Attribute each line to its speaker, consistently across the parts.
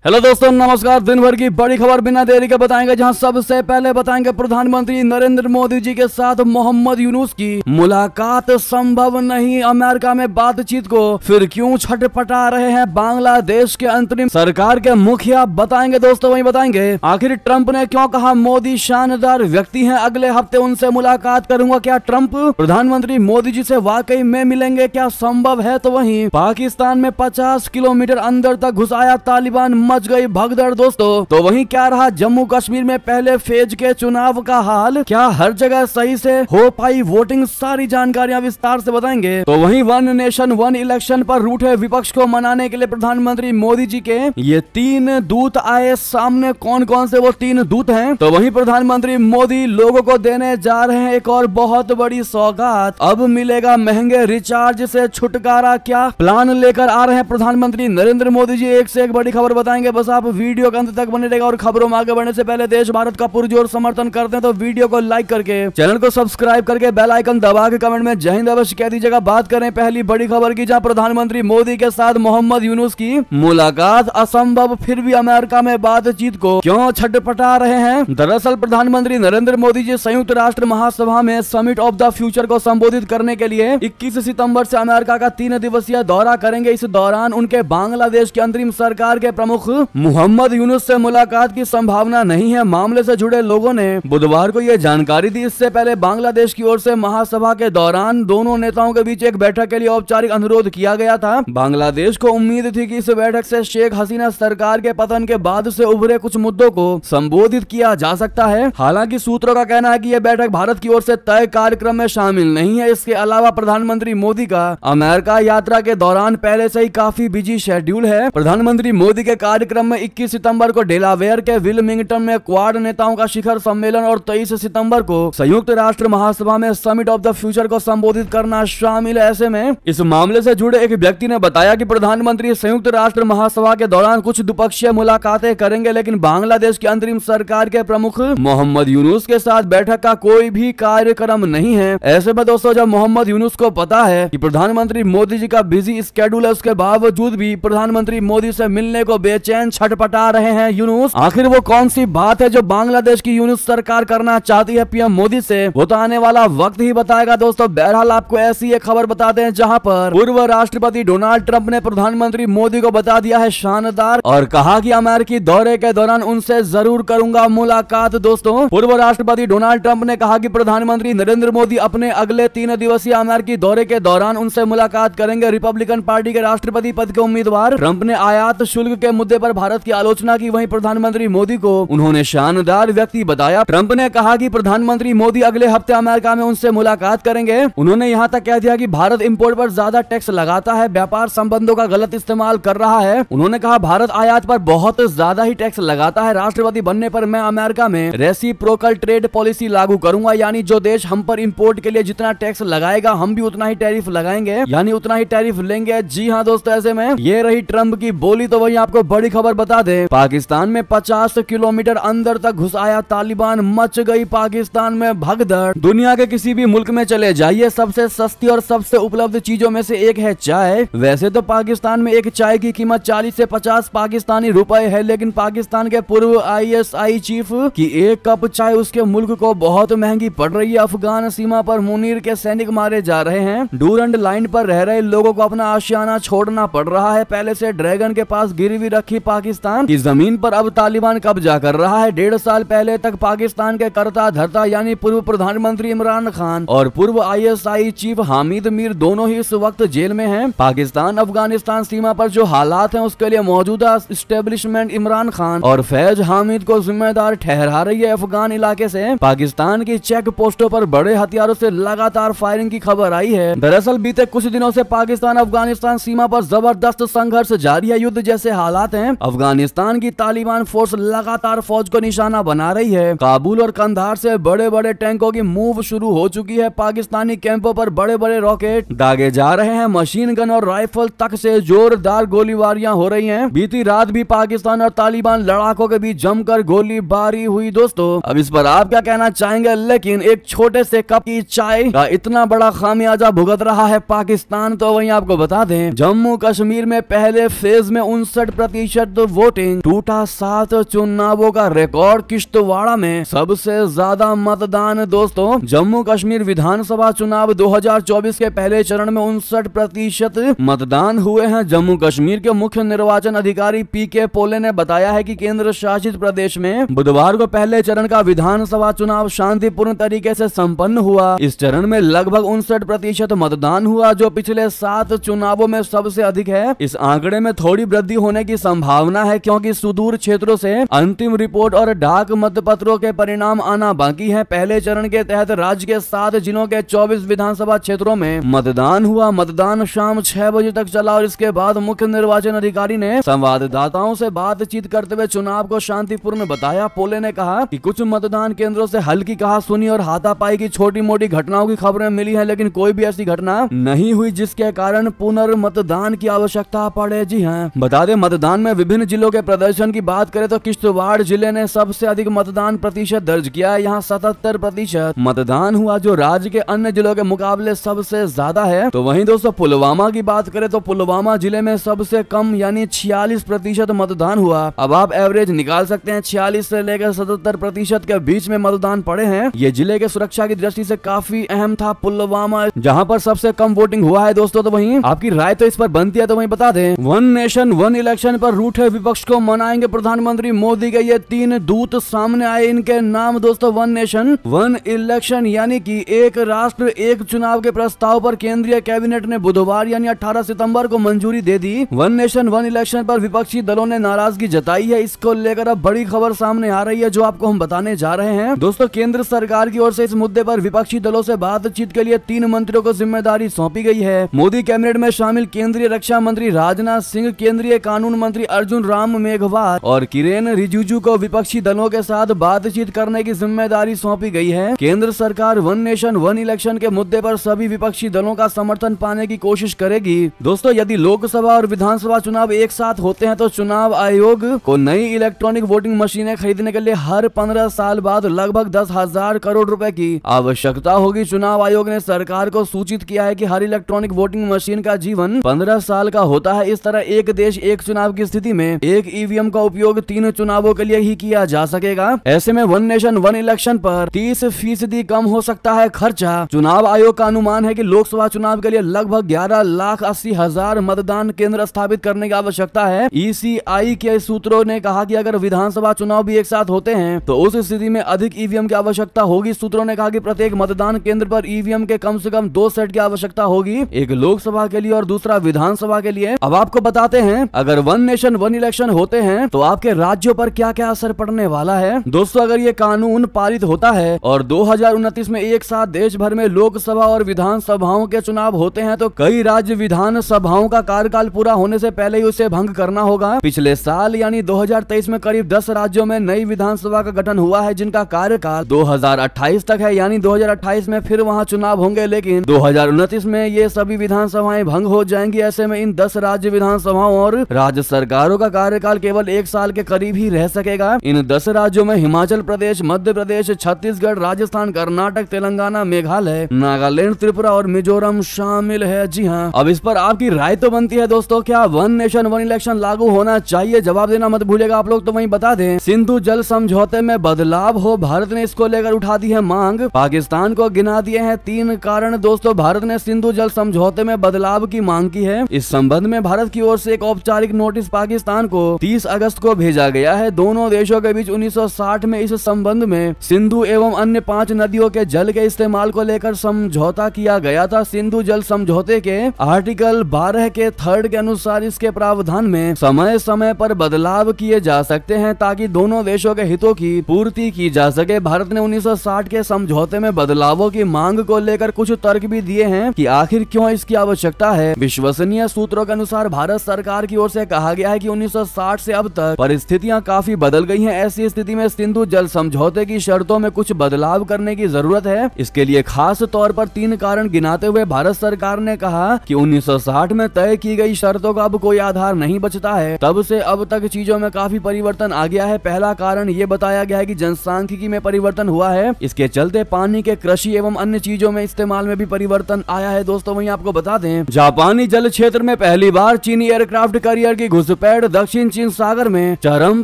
Speaker 1: Hello दोस्तों, नमस्कार। दिन भर की बड़ी खबर बिना देरी के बताएंगे, जहां सबसे पहले बताएंगे प्रधानमंत्री नरेंद्र मोदी जी के साथ मोहम्मद यूनुस की मुलाकात संभव नहीं, अमेरिका में बातचीत को फिर क्यों छटपटा रहे हैं बांग्लादेश के अंतरिम सरकार के मुखिया, बताएंगे दोस्तों। वहीं बताएंगे आखिर ट्रंप ने क्यों कहा मोदी शानदार व्यक्ति हैं, अगले हफ्ते उनसे मुलाकात करूंगा। क्या ट्रंप प्रधानमंत्री मोदी जी से वाकई में मिलेंगे, क्या संभव है? तो वहीं पाकिस्तान में 50 किलोमीटर अंदर तक घुस आया तालिबान, मच गई भगदड़ दोस्तों। तो वहीं क्या रहा जम्मू कश्मीर में पहले फेज के चुनाव का हाल, क्या हर जगह सही से हो पाई वोटिंग, सारी जानकारियां विस्तार से बताएंगे। तो वहीं वन नेशन वन इलेक्शन पर रूठे विपक्ष को मनाने के लिए प्रधानमंत्री मोदी जी के ये 3 दूत आए सामने। कौन कौन से वो 3 दूत हैं? तो वहीं प्रधानमंत्री मोदी लोगों को देने जा रहे हैं एक और बहुत बड़ी सौगात, अब मिलेगा महंगे रिचार्ज से छुटकारा। क्या प्लान लेकर आ रहे हैं प्रधानमंत्री नरेंद्र मोदी जी, एक से एक बड़ी खबर बताएंगे। बस आप वीडियो के अंत तक बने रहेगा। और खबरों में आगे बढ़ने से पहले देश भारत का पुरजोर समर्थन करते हैं तो वीडियो को लाइक करके चैनल को सब्सक्राइब करके बेल आइकन दबा के कमेंट में जय हिंद अवश्य कह दीजिएगा। बात करें पहली बड़ी खबर की, जहां प्रधानमंत्री मोदी के साथ मोहम्मद यूनुस की मुलाकात असंभव, फिर भी अमेरिका में बातचीत को क्यों छटपटा रहे हैं। दरअसल प्रधानमंत्री नरेंद्र मोदी जी संयुक्त राष्ट्र महासभा में समिट ऑफ द फ्यूचर को संबोधित करने के लिए 21 सितंबर से अमेरिका का 3 दिवसीय दौरा करेंगे। इस दौरान उनके बांग्लादेश की अंतरिम सरकार के प्रमुख मोहम्मद यूनुस से मुलाकात की संभावना नहीं है। मामले से जुड़े लोगों ने बुधवार को यह जानकारी दी। इससे पहले बांग्लादेश की ओर से महासभा के दौरान दोनों नेताओं के बीच एक बैठक के लिए औपचारिक अनुरोध किया गया था। बांग्लादेश को उम्मीद थी कि इस बैठक से शेख हसीना सरकार के पतन के बाद से उभरे कुछ मुद्दों को संबोधित किया जा सकता है। हालांकि सूत्रों का कहना है कि यह बैठक भारत की ओर से तय कार्यक्रम में शामिल नहीं है। इसके अलावा प्रधानमंत्री मोदी का अमेरिका यात्रा के दौरान पहले से ही काफी बिजी शेड्यूल है। प्रधानमंत्री मोदी के कार्यक्रम में 21 सितंबर को डेलावेयर के विलमिंगटन में क्वाड नेताओं का शिखर सम्मेलन और 23 सितंबर को संयुक्त राष्ट्र महासभा में समिट ऑफ द फ्यूचर को संबोधित करना शामिल है। ऐसे में इस मामले से जुड़े एक व्यक्ति ने बताया कि प्रधानमंत्री संयुक्त राष्ट्र महासभा के दौरान कुछ द्विपक्षीय मुलाकातें करेंगे, लेकिन बांग्लादेश की अंतरिम सरकार के प्रमुख मोहम्मद यूनुस के साथ बैठक का कोई भी कार्यक्रम नहीं है। ऐसे में दोस्तों, जब मोहम्मद यूनुस को पता है कि प्रधानमंत्री मोदी जी का बिजी स्केड्यूल है, उसके बावजूद भी प्रधानमंत्री मोदी से मिलने को बेचैन छटपटा रहे हैं यूनुस। आखिर वो कौन सी बात है जो बांग्लादेश की यूनुस सरकार करना चाहती है पीएम मोदी से, वो तो आने वाला वक्त ही बताएगा दोस्तों। बहरहाल आपको ऐसी एक खबर बताते हैं जहां पर पूर्व राष्ट्रपति डोनाल्ड ट्रंप ने प्रधानमंत्री मोदी को बता दिया है शानदार, और कहा कि अमेरिकी दौरे के दौरान उनसे जरूर करूंगा मुलाकात। दोस्तों, पूर्व राष्ट्रपति डोनाल्ड ट्रंप ने कहा कि प्रधानमंत्री नरेंद्र मोदी अपने अगले 3 दिवसीय अमेरिकी दौरे के दौरान उनसे मुलाकात करेंगे। रिपब्लिकन पार्टी के राष्ट्रपति पद के उम्मीदवार ट्रंप ने आयात शुल्क के मुद्दे पर भारत की आलोचना की। वहीं प्रधानमंत्री मोदी को उन्होंने शानदार व्यक्ति बताया। ट्रंप ने कहा कि प्रधानमंत्री मोदी अगले हफ्ते अमेरिका में उनसे मुलाकात करेंगे। उन्होंने यहां तक कह दिया कि भारत इंपोर्ट पर ज्यादा टैक्स लगाता है, व्यापार संबंधों का गलत इस्तेमाल कर रहा है। उन्होंने कहा भारत आयात पर बहुत ज्यादा ही टैक्स लगाता है। राष्ट्रपति बनने पर मैं अमेरिका में रेसिप्रोकल ट्रेड पॉलिसी लागू करूंगा, यानी जो देश हम पर इंपोर्ट के लिए जितना टैक्स लगाएगा हम भी उतना ही टैरिफ लगाएंगे, यानी उतना ही टैरिफ लेंगे। जी हाँ दोस्तों, ऐसे में ये रही ट्रंप की बोली। तो वही आपको बड़ी खबर बता दें, पाकिस्तान में 50 किलोमीटर अंदर तक घुस आया तालिबान, मच गई पाकिस्तान में भगदड़। दुनिया के किसी भी मुल्क में चले जाइए, सबसे सस्ती और सबसे उपलब्ध चीजों में से एक है चाय। वैसे तो पाकिस्तान में एक चाय की कीमत 40 से 50 पाकिस्तानी रुपए है, लेकिन पाकिस्तान के पूर्व ISI चीफ की एक कप चाय उसके मुल्क को बहुत महंगी पड़ रही है। अफगान सीमा पर मुनीर के सैनिक मारे जा रहे हैं। डूरंड लाइन पर रह रहे लोगों को अपना आशियाना छोड़ना पड़ रहा है। पहले से ड्रैगन के पास गिरवी रखी पाकिस्तान की जमीन पर अब तालिबान कब्जा कर रहा है। 1.5 साल पहले तक पाकिस्तान के करता धरता यानी पूर्व प्रधानमंत्री इमरान खान और पूर्व ISI चीफ हामिद मीर दोनों ही इस वक्त जेल में हैं। पाकिस्तान अफगानिस्तान सीमा पर जो हालात हैं उसके लिए मौजूदा इस्टेब्लिशमेंट इमरान खान और फैज हामिद को जिम्मेदार ठहरा रही है। अफगान इलाके से पाकिस्तान की चेक पोस्टों पर बड़े हथियारों से लगातार फायरिंग की खबर आई है। दरअसल बीते कुछ दिनों से पाकिस्तान अफगानिस्तान सीमा पर जबरदस्त संघर्ष जारी है। युद्ध जैसे हालात हैं। अफगानिस्तान की तालिबान फोर्स लगातार फौज को निशाना बना रही है। काबुल और कंधार से बड़े बड़े टैंकों की मूव शुरू हो चुकी है। पाकिस्तानी कैंपों पर बड़े बड़े रॉकेट दागे जा रहे हैं। मशीन गन और राइफल तक से जोरदार गोलीबारियां हो रही हैं। बीती रात भी पाकिस्तान और तालिबान लड़ाकों के बीच जमकर गोलीबारी हुई। दोस्तों, अब इस पर आप क्या कहना चाहेंगे? लेकिन एक छोटे से कप की चाय का इतना बड़ा खामियाजा भुगत रहा है पाकिस्तान। तो वहीं आपको बता दें, जम्मू कश्मीर में पहले फेज में 59% प्रतिशत वोटिंग, टूटा 7 चुनावों का रिकॉर्ड। किश्तवाड़ा में सबसे ज्यादा मतदान। दोस्तों जम्मू कश्मीर विधानसभा चुनाव 2024 के पहले चरण में 59% मतदान हुए हैं। जम्मू कश्मीर के मुख्य निर्वाचन अधिकारी पीके पोले ने बताया है कि केंद्र शासित प्रदेश में बुधवार को पहले चरण का विधानसभा चुनाव शांतिपूर्ण तरीके से संपन्न हुआ। इस चरण में लगभग 59% मतदान हुआ, जो पिछले 7 चुनावों में सबसे अधिक है। इस आंकड़े में थोड़ी वृद्धि होने की संभावना है, क्योंकि सुदूर क्षेत्रों से अंतिम रिपोर्ट और डाक मतपत्रों के परिणाम आना बाकी है। पहले चरण के तहत राज्य के 7 जिलों के 24 विधानसभा क्षेत्रों में मतदान हुआ। मतदान शाम 6 बजे तक चला और इसके बाद मुख्य निर्वाचन अधिकारी ने संवाददाताओं से बातचीत करते हुए चुनाव को शांतिपूर्ण बताया। पोले ने कहा कि कुछ मतदान केंद्रों से हल्की कहासुनी और हाथापाई की छोटी मोटी घटनाओं की खबरें मिली हैं, लेकिन कोई भी ऐसी घटना नहीं हुई जिसके कारण पुनर्मतदान की आवश्यकता पड़े। जी हाँ, बता दें मतदान में विभिन्न जिलों के प्रदर्शन की बात करें तो किश्तवाड़ जिले ने सबसे अधिक मतदान प्रतिशत दर्ज किया है। यहाँ 77% मतदान हुआ, जो राज्य के अन्य जिलों के मुकाबले सबसे ज्यादा है। तो वहीं दोस्तों पुलवामा की बात करें तो पुलवामा जिले में सबसे कम यानी 46% मतदान हुआ। अब आप एवरेज निकाल सकते हैं, 46 से लेकर 77% के बीच में मतदान पड़े हैं। ये जिले के सुरक्षा की दृष्टि से काफी अहम था पुलवामा, जहां पर सबसे कम वोटिंग हुआ है। दोस्तों तो वहीं आपकी राय तो इस पर बनती है, तो वहीं बता दें वन नेशन वन इलेक्शन पर रूठे विपक्ष को मनाएंगे प्रधानमंत्री मोदी के ये 3 दूत सामने आए। इनके नाम दोस्तों वन नेशन वन इलेक्शन यानी कि एक राष्ट्र एक चुनाव के प्रस्ताव पर केंद्रीय कैबिनेट ने बुधवार यानी 18 सितंबर को मंजूरी दे दी। वन नेशन वन इलेक्शन पर विपक्षी दलों ने नाराजगी जताई है। इसको लेकर अब बड़ी खबर सामने आ रही है, जो आपको हम बताने जा रहे हैं। दोस्तों केंद्र सरकार की ओर से इस मुद्दे पर विपक्षी दलों से बातचीत के लिए 3 मंत्रियों को जिम्मेदारी सौंपी गई है। मोदी कैबिनेट में शामिल केंद्रीय रक्षा मंत्री राजनाथ सिंह, केंद्रीय कानून मंत्री अर्जुन राम मेघवाल और किरेन रिजिजू को विपक्षी दलों के साथ बातचीत करने की जिम्मेदारी सौंपी गई है। केंद्र सरकार वन नेशन वन इलेक्शन के मुद्दे पर सभी विपक्षी दलों का समर्थन पाने की कोशिश करेगी। दोस्तों यदि लोकसभा और विधानसभा चुनाव एक साथ होते हैं तो चुनाव आयोग को नई इलेक्ट्रॉनिक वोटिंग मशीनें खरीदने के लिए हर 15 साल बाद लगभग 10,000 करोड़ रुपए की आवश्यकता होगी। चुनाव आयोग ने सरकार को सूचित किया है कि हर इलेक्ट्रॉनिक वोटिंग मशीन का जीवन 15 साल का होता है। इस तरह एक देश एक चुनाव की स्थिति में एक ईवीएम का उपयोग 3 चुनावों के लिए ही किया जा सकेगा। ऐसे में वन नेशन वन इलेक्शन पर 30% कम हो सकता है खर्चा। चुनाव आयोग का अनुमान है कि लोकसभा चुनाव के लिए लगभग 11,80,000 मतदान केंद्र स्थापित करने की आवश्यकता है। ECI के सूत्रों ने कहा कि अगर विधानसभा चुनाव भी एक साथ होते हैं तो उस स्थिति में अधिक ईवीएम की आवश्यकता होगी। सूत्रों ने कहा कि प्रत्येक मतदान केंद्र पर ईवीएम के कम से कम 2 सेट की आवश्यकता होगी, एक लोकसभा के लिए और दूसरा विधानसभा के लिए। अब आपको बताते हैं अगर वन नेशन वन इलेक्शन होते हैं तो आपके राज्यों पर क्या क्या असर पड़ने वाला है। दोस्तों अगर ये कानून पारित होता है और 2029 में एक साथ देश भर में लोकसभा और विधानसभाओं के चुनाव होते हैं तो कई राज्य विधानसभाओं का कार्यकाल पूरा होने से पहले ही उसे भंग करना होगा। पिछले साल यानी 2023 में करीब 10 राज्यों में नई विधानसभा का गठन हुआ है, जिनका कार्यकाल 2028 तक है। यानी 2028 में फिर वहां चुनाव होंगे, लेकिन 2029 में ये सभी विधानसभाएं भंग हो जाएंगी। ऐसे में इन 10 राज्य विधानसभाओं और राज्य सरकारों का कार्यकाल केवल 1 साल के करीब ही रह सकेगा। इन 10 राज्यों में हिमाचल प्रदेश, मध्य प्रदेश, छत्तीसगढ़, राजस्थान, कर्नाटक, तेलंगाना, मेघालय, नागालैंड, त्रिपुरा और मिजोरम शामिल है। जी हाँ, अब इस पर आपकी राय तो बनती है दोस्तों, क्या वन नेशन वन इलेक्शन लागू होना चाहिए? जवाब देना मत भूलिएगा आप लोग। तो वहीं बता दें सिंधु जल समझौते में बदलाव हो, भारत ने इसको लेकर उठा दी है मांग। पाकिस्तान को गिना दिए हैं 3 कारण। दोस्तों भारत ने सिंधु जल समझौते में बदलाव की मांग की है। इस संबंध में भारत की ओर से एक औपचारिक नोटिस पाकिस्तान को 30 अगस्त को भेजा गया है। दोनों देशों के बीच 1960 में इस संबंध में सिंधु एवं अन्य 5 नदियों के जल के इस्तेमाल को लेकर समझौता किया गया था। सिंधु जल समझौते के आर्टिकल 12 के 3 के अनुसार इसके प्रावधान में समय समय पर बदलाव किए जा सकते हैं ताकि दोनों देशों के हितों की पूर्ति की जा सके। भारत ने 1960 के समझौते में बदलावों की मांग को लेकर कुछ तर्क भी दिए हैं कि आखिर क्यों इसकी आवश्यकता है। विश्वसनीय सूत्रों के अनुसार भारत सरकार की ओर से कहा गया है कि 1960 से अब तक परिस्थितियां काफी बदल गई हैं। ऐसी स्थिति में सिंधु जल समझौते की शर्तों में कुछ बदलाव करने की जरूरत है। इसके लिए खास तौर पर 3 कारण गिनाते हुए भारत सरकार ने कहा कि 1960 में तय की गई शर्तों का अब कोई आधार नहीं बचता है। तब से अब तक चीजों में काफी परिवर्तन आ गया है। पहला कारण ये बताया गया है कि जनसांख्यिकी में परिवर्तन हुआ है। इसके चलते पानी के कृषि एवं अन्य चीजों में इस्तेमाल में भी परिवर्तन आया है। दोस्तों वहीं आपको बता दें जापानी जल क्षेत्र में पहली बार चीनी एयरक्राफ्ट कैरियर की घुसपैठ घुसपैठ दक्षिण चीन सागर में चरम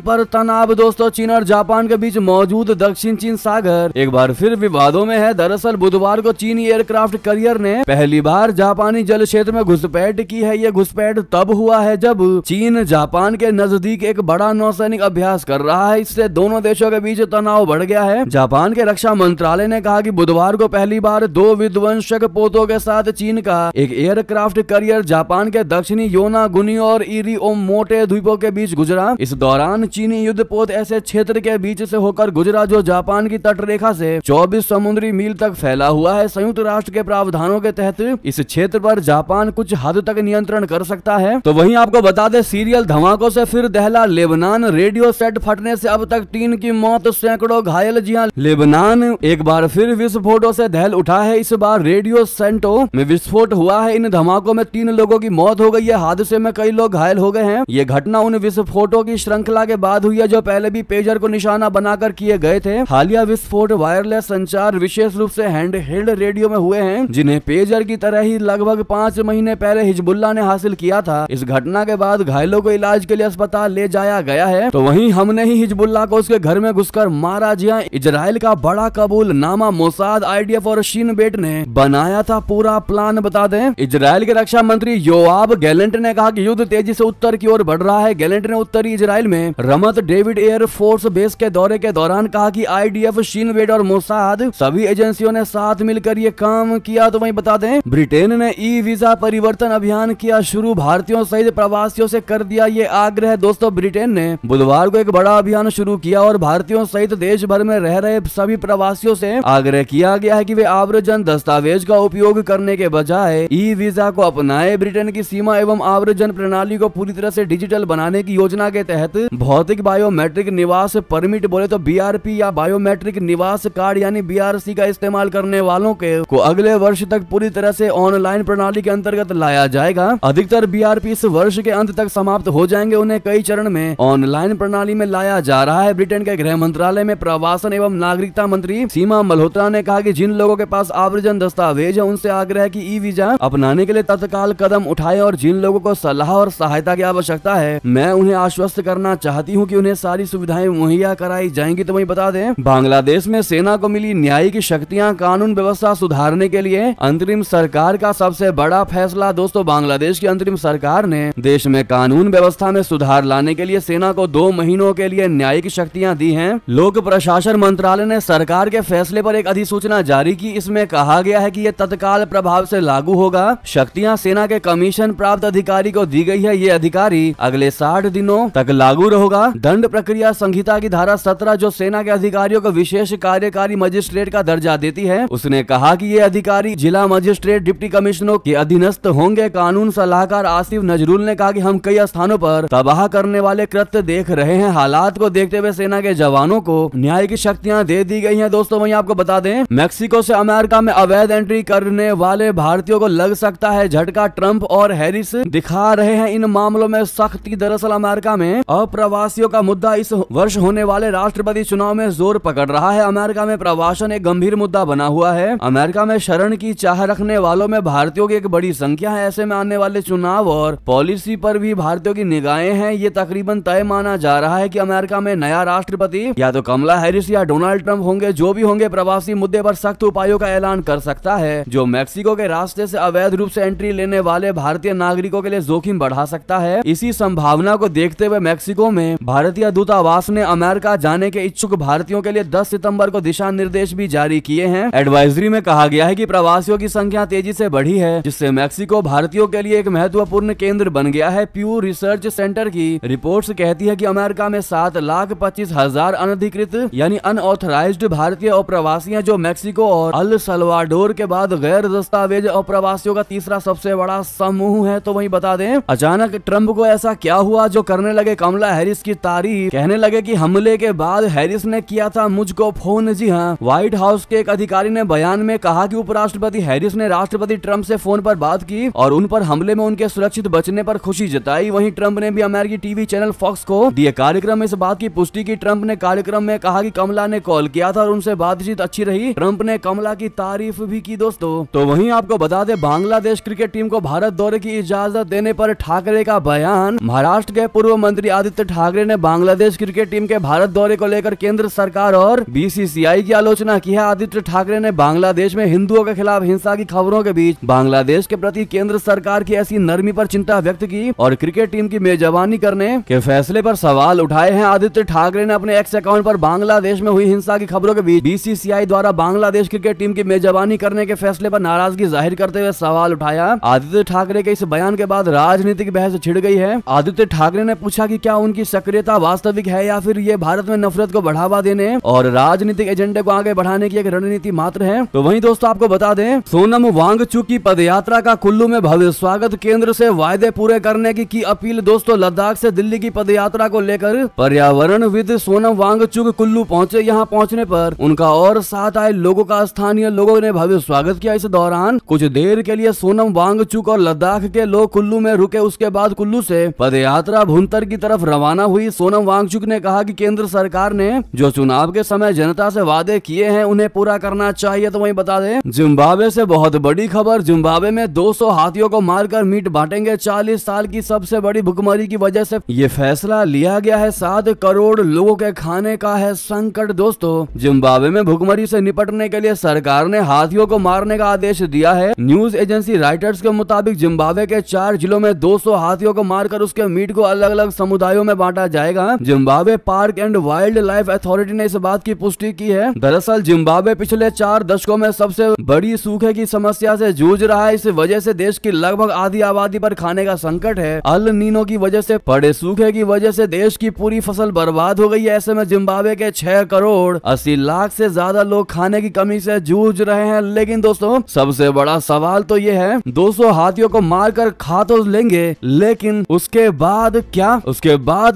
Speaker 1: पर तनाव। दोस्तों चीन और जापान के बीच मौजूद दक्षिण चीन सागर एक बार फिर विवादों में है। दरअसल बुधवार को चीनी एयरक्राफ्ट कैरियर ने पहली बार जापानी जल क्षेत्र में घुसपैठ की है। यह घुसपैठ तब हुआ है जब चीन जापान के नजदीक एक बड़ा नौसैनिक अभ्यास कर रहा है। इससे दोनों देशों के बीच तनाव बढ़ गया है। जापान के रक्षा मंत्रालय ने कहा कि बुधवार को पहली बार 2 विध्वंसक पोतों के साथ चीन का एक एयरक्राफ्ट कैरियर जापान के दक्षिणी योनागुनी और इरिओमोटे द्वीपों के बीच गुजरा। इस दौरान चीनी युद्धपोत ऐसे क्षेत्र के बीच से होकर गुजरा जो जापान की तटरेखा से 24 समुद्री मील तक फैला हुआ है। संयुक्त राष्ट्र के प्रावधानों के तहत इस क्षेत्र पर जापान कुछ हद तक नियंत्रण कर सकता है। तो वहीं आपको बता दें सीरियल धमाकों से फिर दहला लेबनान। रेडियो सेट फटने से अब तक 3 की मौत, सैकड़ों घायल। जी हां, लेबनान एक बार फिर विस्फोटों से दहल उठा है। इस बार रेडियो सेंटो में विस्फोट हुआ है। इन धमाकों में 3 लोगों की मौत हो गई है। हादसे में कई लोग घायल हो गए हैं। ये घटना उन विस्फोटों की श्रृंखला के बाद हुई है जो पहले भी पेजर को निशाना बनाकर किए गए थे। हालिया विस्फोट वायरलेस संचार विशेष रूप से हैंडहेल्ड रेडियो में हुए हैं, जिन्हें पेजर की तरह ही लगभग 5 महीने पहले हिजबुल्लाह ने हासिल किया था। इस घटना के बाद घायलों को इलाज के लिए अस्पताल ले जाया गया है। तो वहीं हमने ही हिजबुल्लाह को उसके घर में घुसकर मारा। जी हां, इजराइल का बड़ा कबूलनामा मोसाद, आईडीएफ और शिन बेट ने बनाया था पूरा प्लान। बता दें इजराइल के रक्षा मंत्री योआब गैलेंट ने कहा कि युद्ध तेजी से उत्तर की ओर बढ़ रहा है। गैलेंट ने उत्तरी इजराइल में रमत डेविड एयर फोर्स बेस के दौरे के दौरान कहा कि आईडीएफ, शिन बेट और मोसाद सभी एजेंसियों ने साथ मिलकर ये काम किया। तो वहीं बता दें ब्रिटेन ने ई वीजा परिवर्तन अभियान किया शुरू। भारतीयों सहित प्रवासियों से कर दिया ये आग्रह। दोस्तों ब्रिटेन ने बुधवार को एक बड़ा अभियान शुरू किया और भारतीयों सहित देश भर में रह रहे सभी प्रवासियों से आग्रह किया गया है कि वे आव्रजन दस्तावेज का उपयोग करने के बजाय ई वीजा को अपनाए। ब्रिटेन की सीमा एवं आव्रजन प्रणाली को पूरी तरह से डिजिटल बनाने की योजना के तहत भौतिक बायोमेट्रिक निवास परमिट, बोले तो बीआरपी या बायोमेट्रिक निवास कार्ड यानी बीआरसी का इस्तेमाल करने वालों को अगले वर्ष तक पूरी तरह से ऑनलाइन प्रणाली के अंतर्गत लाया जाएगा। अधिकतर बीआरपी इस वर्ष के अंत तक समाप्त हो जाएंगे। उन्हें कई चरण में ऑनलाइन प्रणाली में लाया जा रहा है। ब्रिटेन के गृह मंत्रालय में प्रवासन एवं नागरिकता मंत्री सीमा मल्होत्रा ने कहा कि जिन लोगों के पास आव्रजन दस्तावेज है उनसे आग्रह की ई वीजा अपनाने के लिए तत्काल कदम उठाए और जिन लोगों को सलाह और सहायता की आवश्यकता है मैं उन्हें आश्वस्त करना चाहती हूं कि उन्हें सारी सुविधाएं मुहैया कराई जाएंगी। तो वही बता दें बांग्लादेश में सेना को मिली न्यायिक शक्तियां, कानून व्यवस्था सुधारने के लिए अंतरिम सरकार का सबसे बड़ा फैसला। दोस्तों बांग्लादेश की अंतरिम सरकार ने देश में कानून व्यवस्था में सुधार लाने के लिए सेना को 2 महीनों के लिए न्यायिक शक्तियां दी हैं। लोक प्रशासन मंत्रालय ने सरकार के फैसले पर एक अधिसूचना जारी की। इसमें कहा गया है कि यह तत्काल प्रभाव से लागू होगा। शक्तियां सेना के कमीशन प्राप्त अधिकारी को दी गई है। ये अधिकारी अगले 60 दिनों तक लागू रहेगा। दंड प्रक्रिया संहिता की धारा 17 जो सेना के अधिकारियों को विशेष कार्यकारी मजिस्ट्रेट का दर्जा देती है, उसने कहा कि ये अधिकारी जिला मजिस्ट्रेट, डिप्टी कमिश्नरों के अधीनस्थ होंगे। कानून सलाहकार आसिफ नजरुल ने कहा कि हम कई स्थानों पर तबाह करने वाले कृत्य देख रहे हैं। हालात को देखते हुए सेना के जवानों को न्यायिक शक्तियां दे दी गई हैं। दोस्तों वहीं आपको बता दें मैक्सिको से अमेरिका में अवैध एंट्री करने वाले भारतीयों को लग सकता है झटका। ट्रंप और हैरिस दिखा रहे हैं इन मामलों में सख्ती। दरअसल अमेरिका में अप्रवासियों का मुद्दा इस वर्ष होने वाले राष्ट्रपति चुनाव में जोर पकड़ रहा है। अमेरिका में प्रवासन एक गंभीर मुद्दा बना हुआ है। अमेरिका में शरण की चाह रखने वालों में भारतीयों की एक बड़ी संख्या है। ऐसे में आने वाले चुनाव और पॉलिसी पर भी भारतीयों की निगाहें हैं। ये तकरीबन तय माना जा रहा है कि अमेरिका में नया राष्ट्रपति या तो कमला हैरिस या डोनाल्ड ट्रंप होंगे। जो भी होंगे प्रवासी मुद्दे पर सख्त उपायों का ऐलान कर सकता है जो मैक्सिको के रास्ते से अवैध रूप से एंट्री लेने वाले भारतीय नागरिकों के लिए जोखिम बढ़ा सकता है। इसी संभावना को देखते हुए मैक्सिको में भारतीय दूतावास ने अमेरिका जाने के इच्छुक भारतीयों के लिए 10 सितंबर को दिशा निर्देश भी जारी किए हैं। एडवाइजरी में कहा गया है कि प्रवासियों की संख्या तेजी से बढ़ी है, जिससे मैक्सिको भारतीयों के लिए एक महत्वपूर्ण केंद्र बन गया है। प्यू रिसर्च सेंटर की रिपोर्ट्स कहती है कि अमेरिका में 7,25,000 अनधिकृत यानी अनऑथराइज्ड भारतीय अप्रवासी हैं, जो मैक्सिको और अल सल्वाडोर के बाद गैर दस्तावेज अप्रवासियों का तीसरा सबसे बड़ा समूह है। तो वहीं बता दें अचानक ट्रंप को ऐसा क्या हुआ जो करने लगे कमला हैरिस की तारीफ। कहने लगे कि हमले के बाद हैरिस ने किया था मुझको फोन। जी हाँ, व्हाइट हाउस के एक अधिकारी ने बयान में कहा कि उपराष्ट्रपति हैरिस ने राष्ट्रपति ट्रंप से फोन पर बात की और उन पर हमले में उनके सुरक्षित बचने पर खुशी जताई। वहीं ट्रंप ने भी अमेरिकी टीवी चैनल फॉक्स को दिए कार्यक्रम में इस बात की पुष्टि की। ट्रंप ने कार्यक्रम में कहा कि कमला ने कॉल किया था और उनसे बातचीत अच्छी रही। ट्रंप ने कमला की तारीफ भी की। दोस्तों तो वहीं आपको बता दें बांग्लादेश क्रिकेट टीम को भारत दौरे की इजाजत देने पर ठाकरे का बयान। दौरान महाराष्ट्र के पूर्व मंत्री आदित्य ठाकरे ने बांग्लादेश क्रिकेट टीम के भारत दौरे को लेकर केंद्र सरकार और बीसीसीआई की आलोचना की है। आदित्य ठाकरे ने बांग्लादेश में हिंदुओं के खिलाफ हिंसा की खबरों के बीच बांग्लादेश के प्रति केंद्र सरकार की ऐसी नरमी पर चिंता व्यक्त की और क्रिकेट टीम की मेजबानी करने के फैसले पर सवाल उठाए हैं। आदित्य ठाकरे ने अपने एक्स अकाउंट पर बांग्लादेश में हुई हिंसा की खबरों के बीच बीसीसीआई द्वारा बांग्लादेश क्रिकेट टीम की मेजबानी करने के फैसले पर नाराजगी जाहिर करते हुए सवाल उठाया। आदित्य ठाकरे के इस बयान के बाद राजनीतिक बहस छिड़ गई है। आदित्य ठाकरे ने पूछा कि क्या उनकी सक्रियता वास्तविक है या फिर ये भारत में नफरत को बढ़ावा देने और राजनीतिक एजेंडे को आगे बढ़ाने की एक रणनीति मात्र है। तो वहीं दोस्तों आपको बता दें, सोनम वांगचुक की पदयात्रा का कुल्लू में भव्य स्वागत, केंद्र से वायदे पूरे करने की अपील। दोस्तों लद्दाख से दिल्ली की पदयात्रा को लेकर पर्यावरणविद सोनम वांगचुक कुल्लू पहुंचे। यहां पहुंचने पर उनका और साथ आए लोगों का स्थानीय लोगों ने भव्य स्वागत किया। इस दौरान कुछ देर के लिए सोनम वांगचुक और लद्दाख के लोग कुल्लू में रुके। उसके बाद कुल्लू से पदयात्रा भुंतर की तरफ रवाना हुई। सोनम वांगचुक ने कहा कि केंद्र सरकार ने जो चुनाव के समय जनता से वादे किए हैं उन्हें पूरा करना चाहिए। तो वहीं बता दें, जिम्बाब्वे से बहुत बड़ी खबर। जिम्बाब्वे में 200 हाथियों को मारकर मीट बांटेंगे। 40 साल की सबसे बड़ी भुखमरी की वजह से ये फैसला लिया गया है। 7 करोड़ लोगों के खाने का है संकट। दोस्तों जिम्बाब्वे में भुखमरी से निपटने के लिए सरकार ने हाथियों को मारने का आदेश दिया है। न्यूज एजेंसी राइटर्स के मुताबिक जिम्बाब्वे के 4 जिलों में 200 हाथियों को मारकर उसके मीट को अलग अलग समुदायों में बांटा जाएगा। Zimbabwe park and wild life authority ने इस बात की पुष्टि की है। दरअसल जिम्बाब्वे पिछले 4 दशकों में सबसे बड़ी सूखे की समस्या से जूझ रहा है। इस वजह से देश की लगभग आधी आबादी पर खाने का संकट है। अल नीनो की वजह से पड़े सूखे की वजह से देश की पूरी फसल बर्बाद हो गई है। ऐसे में जिम्बाब्वे के 6 करोड़ 80 लाख से ज्यादा लोग खाने की कमी से जूझ रहे हैं। लेकिन दोस्तों सबसे बड़ा सवाल तो ये है, 200 हाथियों को मारकर खा तो लेंगे, लेकिन उसके बाद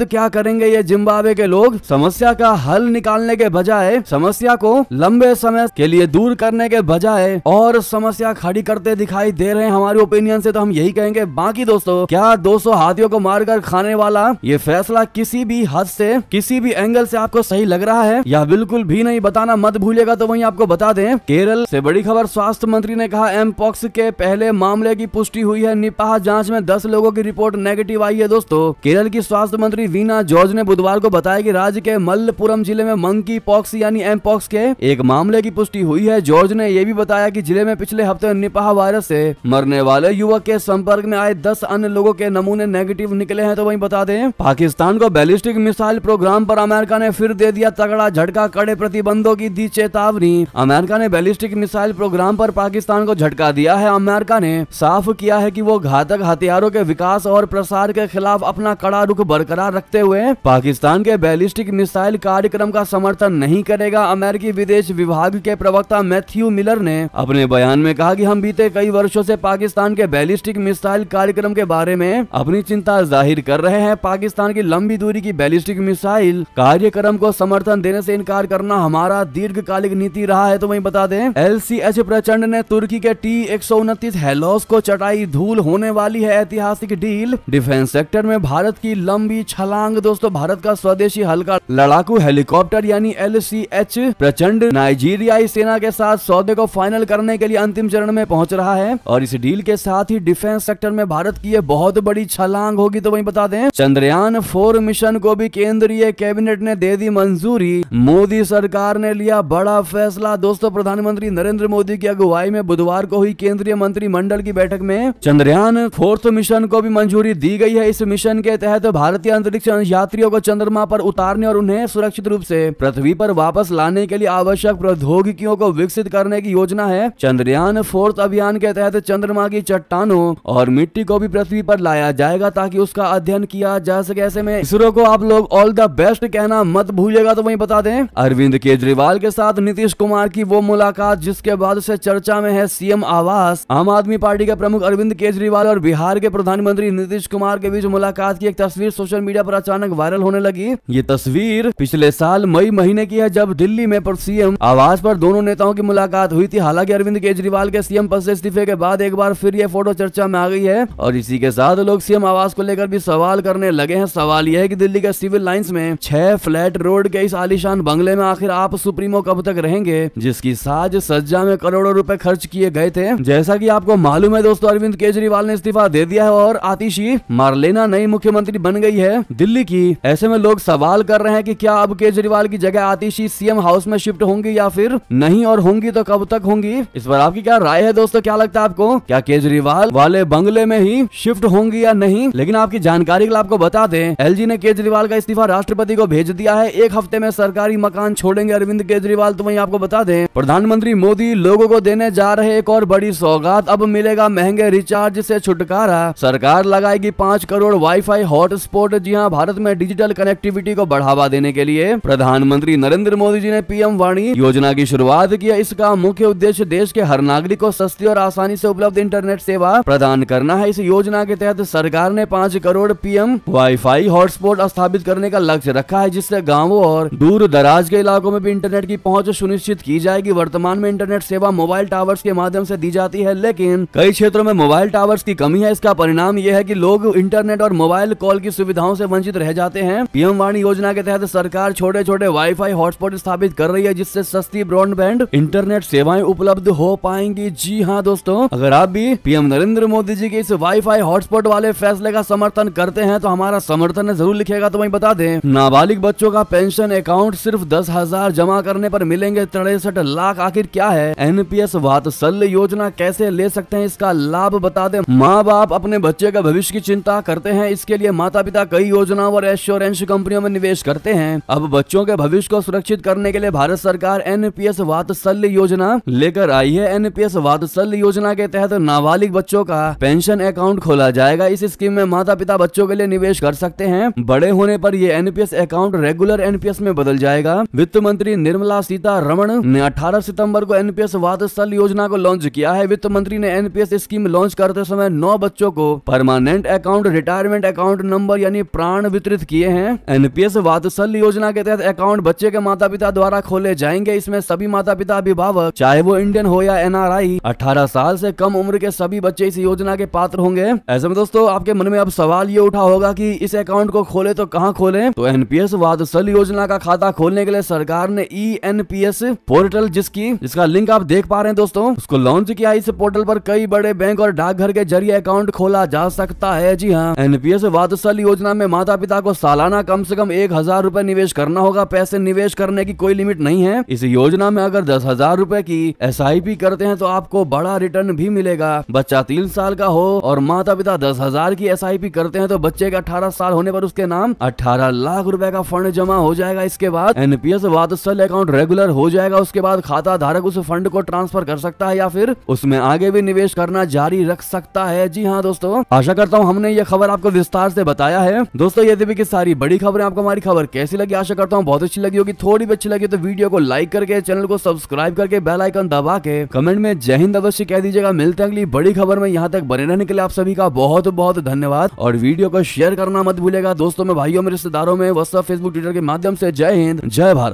Speaker 1: क्या करेंगे ये जिम्बाब्वे के लोग? समस्या का हल निकालने के बजाय, समस्या को लंबे समय के लिए दूर करने के बजाय और समस्या खड़ी करते दिखाई दे रहे हैं। हमारे ओपिनियन से तो हम यही कहेंगे। बाकी दोस्तों क्या 200 हाथियों को मारकर खाने वाला ये फैसला किसी भी हद से, किसी भी एंगल से आपको सही लग रहा है या बिल्कुल भी नहीं, बताना मत भूलिएगा। तो वहीं आपको बता दें, केरल से बड़ी खबर। स्वास्थ्य मंत्री ने कहा एमपॉक्स के पहले मामले की पुष्टि हुई है। निपाह जांच में 10 लोगों की रिपोर्ट नेगेटिव आई है। दोस्तों केरल की स्वास्थ्य मंत्री वीना जॉर्ज ने बुधवार को बताया कि राज्य के मल्लपुरम जिले में मंकी पॉक्स यानी एमपॉक्स के एक मामले की पुष्टि हुई है। जॉर्ज ने यह भी बताया कि जिले में पिछले हफ्ते निपाह वायरस से मरने वाले युवक के संपर्क में आए 10 अन्य लोगों के नमूने नेगेटिव निकले हैं। तो वहीं बता दें, पाकिस्तान को बैलिस्टिक मिसाइल प्रोग्राम पर अमेरिका ने फिर दे दिया तगड़ा झटका, कड़े प्रतिबंधों की दी चेतावनी। अमेरिका ने बैलिस्टिक मिसाइल प्रोग्राम पर पाकिस्तान को झटका दिया है। अमेरिका ने साफ किया है कि वो घातक हथियारों के विकास और प्रसार के खिलाफ अपना कड़ा रुख बरकरार रखते हुए पाकिस्तान के बैलिस्टिक मिसाइल कार्यक्रम का समर्थन नहीं करेगा। अमेरिकी विदेश विभाग के प्रवक्ता मैथ्यू मिलर ने अपने बयान में कहा कि हम बीते कई वर्षों से पाकिस्तान के बैलिस्टिक मिसाइल कार्यक्रम के बारे में अपनी चिंता जाहिर कर रहे हैं। पाकिस्तान की लंबी दूरी की बैलिस्टिक मिसाइल कार्यक्रम को समर्थन देने से इनकार करना हमारा दीर्घकालिक नीति रहा है। तो वहीं बता दें, LCH प्रचंड ने तुर्की के T-129 हेलोस को चटाई धूल। होने वाली है ऐतिहासिक डील। डिफेंस सेक्टर में भारत की लंबी छलांग। दोस्तों भारत का स्वदेशी हल्का लड़ाकू हेलीकॉप्टर यानी LCH प्रचंड नाइजीरियाई सेना के साथ सौदे को फाइनल करने के लिए अंतिम चरण में पहुंच रहा है और इस डील के साथ ही डिफेंस सेक्टर में भारत की ये बहुत बड़ी छलांग होगी। तो वहीं बता दें, चंद्रयान 4 मिशन को भी केंद्रीय कैबिनेट ने दे दी मंजूरी। मोदी सरकार ने लिया बड़ा फैसला। दोस्तों प्रधानमंत्री नरेंद्र मोदी की अगुवाई में बुधवार को हुई केंद्रीय मंत्रिमंडल की बैठक में चंद्रयान 4 मिशन को भी मंजूरी दी गई है। इस मिशन के तहत भारतीय अंतरिक्ष यात्रियों को चंद्रमा पर उतारने और उन्हें सुरक्षित रूप से पृथ्वी पर वापस लाने के लिए आवश्यक प्रौद्योगिकियों को विकसित करने की योजना है। चंद्रयान 4 अभियान के तहत चंद्रमा की चट्टानों और मिट्टी को भी पृथ्वी पर लाया जाएगा ताकि उसका अध्ययन किया जा सके। ऐसे में इसरो को आप लोग ऑल द बेस्ट कहना मत भूलिएगा। तो वहीं बता दें, अरविंद केजरीवाल के साथ नीतीश कुमार की वो मुलाकात जिसके बाद से चर्चा में है सीएम आवास। आम आदमी पार्टी के प्रमुख अरविंद केजरीवाल और बिहार के प्रधानमंत्री नीतीश कुमार के बीच मुलाकात की एक तस्वीर सोशल मीडिया पर अचानक वायरल होने लगी। ये तस्वीर पिछले साल मई महीने की है जब दिल्ली में सीएम आवास पर दोनों नेताओं की मुलाकात हुई थी। हालांकि अरविंद केजरीवाल के सीएम पद से इस्तीफे के बाद एक बार फिर ये फोटो चर्चा में आ गई है और इसी के साथ लोग सीएम आवास को लेकर भी सवाल करने लगे हैं। सवाल यह है कि दिल्ली के सिविल लाइंस में 6 फ्लैट रोड के इस आलीशान बंगले में आखिर आप सुप्रीमो कब तक रहेंगे, जिसकी साज सज्जा में करोड़ों रुपए खर्च किए गए थे। जैसा कि आपको मालूम है दोस्तों, अरविंद केजरीवाल ने इस्तीफा दे दिया है और आतिशी मार्लेना नई मुख्यमंत्री बन गई है दिल्ली की। ऐसे में लोग सवाल कर रहे हैं कि क्या अब केजरीवाल की जगह आतिशी सीएम हाउस में शिफ्ट होंगी या फिर नहीं, और होंगी तो कब तक होंगी। इस पर आपकी क्या राय है दोस्तों, क्या लगता है आपको, क्या केजरीवाल वाले बंगले में ही शिफ्ट होंगी या नहीं। लेकिन आपकी जानकारी के लिए आपको बता दें, एलजी ने केजरीवाल का इस्तीफा राष्ट्रपति को भेज दिया है। एक हफ्ते में सरकारी मकान छोड़ेंगे अरविंद केजरीवाल। तो वहीं आपको बता दें, प्रधानमंत्री मोदी लोगों को देने जा रहे एक और बड़ी सौगात, अब मिलेगा महंगे रिचार्ज से छुटकारा। सरकार लगाएगी 5 करोड़ वाईफाई हॉटस्पॉट। जी हां, भारत में डिजिटल कनेक्टिविटी को बढ़ावा देने के लिए प्रधानमंत्री नरेंद्र मोदी जी ने पीएम वाणी योजना की शुरुआत की है। इसका मुख्य उद्देश्य देश के हर नागरिक को सस्ती और आसानी से उपलब्ध इंटरनेट सेवा प्रदान करना है। इस योजना के तहत सरकार ने 5 करोड़ पीएम वाईफाई हॉटस्पॉट स्थापित करने का लक्ष्य रखा है, जिससे गांवों और दूर दराज के इलाकों में भी इंटरनेट की पहुंच सुनिश्चित की जाएगी। वर्तमान में इंटरनेट सेवा मोबाइल टावर्स के माध्यम से दी जाती है, लेकिन कई क्षेत्रों में मोबाइल टावर्स की कमी है। इसका परिणाम यह है कि लोग इंटरनेट और मोबाइल कॉल की सुविधाओं से वंचित रह जाते हैं। पीएम वाणी योजना के तहत सरकार छोटे छोटे वाईफाई हॉटस्पॉट स्थापित कर रही है, जिससे सस्ती ब्रॉडबैंड इंटरनेट सेवाएं उपलब्ध हो पाएंगी। जी हाँ दोस्तों, अगर आप भी पीएम नरेंद्र मोदी जी के इस वाईफाई हॉटस्पॉट वाले फैसले का समर्थन करते हैं तो हमारा समर्थन जरूर लिखेगा। तो वहीं बता दें, नाबालिग बच्चों का पेंशन अकाउंट सिर्फ 10,000 जमा करने पर मिलेंगे 63 लाख। आखिर क्या है एनपीएस वात्सल्य योजना, कैसे ले सकते हैं इसका लाभ, बता दें। माँ बाप अपने बच्चे का भविष्य की चिंता करते हैं, इसके लिए माता पिता कई योजनाओं और एश्योरेंस कंपनियों में निवेश करते हैं। अब बच्चों के भविष्य को सुरक्षित करने के लिए भारत सरकार एनपीएस वात्सल्य योजना लेकर आई है। एनपीएस वात्सल्य योजना के तहत नाबालिग बच्चों का पेंशन अकाउंट खोला जाएगा। इस स्कीम में माता पिता बच्चों के लिए निवेश कर सकते हैं। बड़े होने पर ये एनपीएस अकाउंट रेगुलर एनपीएस में बदल जाएगा। वित्त मंत्री निर्मला सीतारमण ने 18 सितंबर को एनपीएस वात्सल्य योजना को लॉन्च किया है। वित्त मंत्री ने एनपीएस स्कीम लॉन्च करते समय 9 बच्चों को permanent account, retirement account number यानी प्राण वितरित किए हैं। एनपीएस वात्सल्य योजना के तहत अकाउंट बच्चे के माता पिता द्वारा खोले जाएंगे। इसमें सभी माता पिता अभिभावक, चाहे वो इंडियन हो या एनआरआई, 18 साल से कम उम्र के सभी बच्चे इस योजना के पात्र होंगे। ऐसे में दोस्तों आपके मन में अब सवाल ये उठा होगा कि इस अकाउंट को खोले तो कहां खोले। तो एनपीएस वात्सल्य योजना का खाता खोलने के लिए सरकार ने ईएनपीएस पोर्टल, जिसका लिंक आप देख पा रहे हैं दोस्तों, उसको लॉन्च किया। इस पोर्टल पर कई बड़े बैंक और डाकघर के जरिए अकाउंट खोला जा सकता है। जी हाँ, एनपीएस वात्सल्य योजना में माता पिता को सालाना कम से कम 1,000 रुपए निवेश करना होगा। पैसे निवेश करने की कोई लिमिट नहीं है। इस योजना में अगर 10,000 रुपए की एसआईपी करते हैं तो आपको बड़ा रिटर्न भी मिलेगा। बच्चा 3 साल का हो और माता पिता 10,000 की एसआईपी करते हैं तो बच्चे के 18 साल होने पर उसके नाम 18 लाख रुपए का फंड जमा हो जाएगा। इसके बाद एनपीएस वात्सल्य अकाउंट रेगुलर हो जाएगा। उसके बाद खाता धारक उस फंड को ट्रांसफर कर सकता है या फिर उसमें आगे भी निवेश करना जारी रख सकता है। जी हाँ दोस्तों, आशा करता हूँ हमने ये खबर आपको विस्तार से बताया है। दोस्तों ये थी की सारी बड़ी खबरें। आपको हमारी खबर कैसी लगी, आशा करता हूँ बहुत अच्छी लगी होगी। थोड़ी भी अच्छी लगी तो वीडियो को लाइक करके, चैनल को सब्सक्राइब करके, बेल आइकन दबा के कमेंट में जय हिंद अवश्य कह दीजिएगा। मिलते हैं अगली बड़ी खबर में। यहाँ तक बने रहने के लिए आप सभी का बहुत बहुत धन्यवाद और वीडियो को शेयर करना मत भूलिएगा दोस्तों में, भाइयों में, रिश्तेदारों में, व्हाट्सएप, फेसबुक, ट्विटर के माध्यम से। जय हिंद, जय भारत।